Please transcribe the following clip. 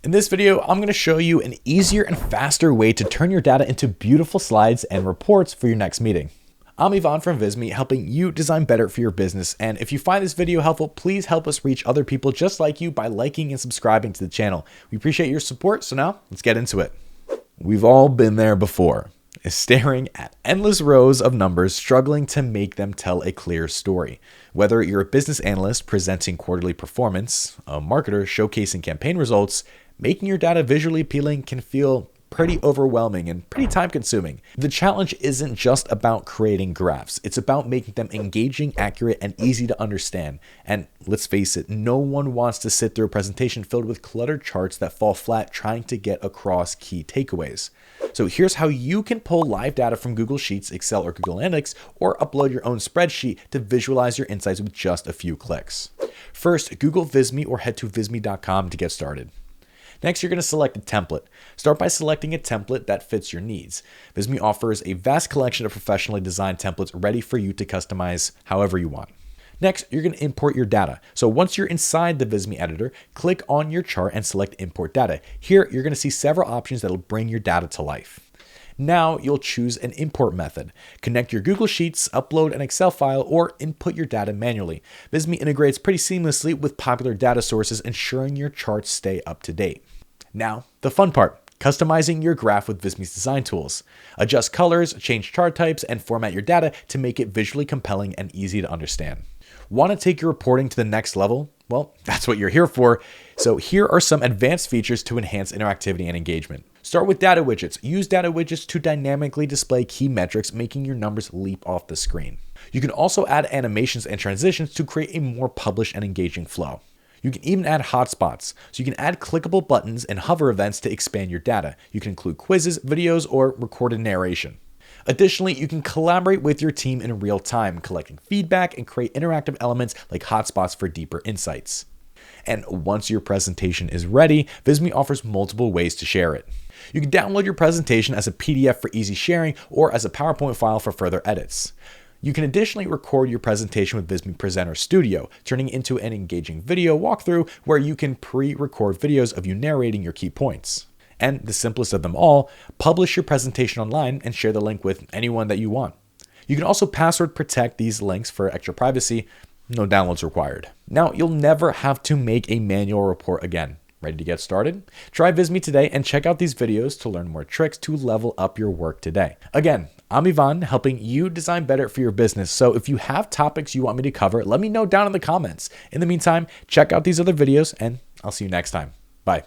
In this video, I'm going to show you an easier and faster way to turn your data into beautiful slides and reports for your next meeting. I'm Ivan from Visme, helping you design better for your business. And if you find this video helpful, please help us reach other people just like you by liking and subscribing to the channel. We appreciate your support. So now let's get into it. We've all been there before, staring at endless rows of numbers, struggling to make them tell a clear story. Whether you're a business analyst presenting quarterly performance, a marketer showcasing campaign results, making your data visually appealing can feel pretty overwhelming and pretty time consuming. The challenge isn't just about creating graphs. It's about making them engaging, accurate, and easy to understand. And let's face it, no one wants to sit through a presentation filled with cluttered charts that fall flat trying to get across key takeaways. So here's how you can pull live data from Google Sheets, Excel, or Google Analytics, or upload your own spreadsheet to visualize your insights with just a few clicks. First, Google Visme or head to visme.com to get started. Next, you're going to select a template. Start by selecting a template that fits your needs. Visme offers a vast collection of professionally designed templates ready for you to customize however you want. Next, you're going to import your data. So once you're inside the Visme editor, click on your chart and select Import Data. Here, you're going to see several options that will bring your data to life. Now you'll choose an import method. Connect your Google Sheets, upload an Excel file, or input your data manually. Visme integrates pretty seamlessly with popular data sources, ensuring your charts stay up to date. Now, the fun part. Customizing your graph with Visme's design tools. Adjust colors, change chart types, and format your data to make it visually compelling and easy to understand. Want to take your reporting to the next level? Well, that's what you're here for. So here are some advanced features to enhance interactivity and engagement. Start with data widgets. Use data widgets to dynamically display key metrics, making your numbers leap off the screen. You can also add animations and transitions to create a more published and engaging flow. You can even add hotspots, so you can add clickable buttons and hover events to expand your data. You can include quizzes, videos, or recorded narration. Additionally, you can collaborate with your team in real time, collecting feedback and create interactive elements like hotspots for deeper insights. And once your presentation is ready, Visme offers multiple ways to share it. You can download your presentation as a PDF for easy sharing or as a PowerPoint file for further edits. You can additionally record your presentation with Visme Presenter Studio, turning it into an engaging video walkthrough where you can pre-record videos of you narrating your key points. And the simplest of them all, publish your presentation online and share the link with anyone that you want. You can also password protect these links for extra privacy, no downloads required. Now, you'll never have to make a manual report again. Ready to get started? Try Visme today and check out these videos to learn more tricks to level up your work today. Again, I'm Ivan, helping you design better for your business. So if you have topics you want me to cover, let me know down in the comments. In the meantime, check out these other videos and I'll see you next time. Bye.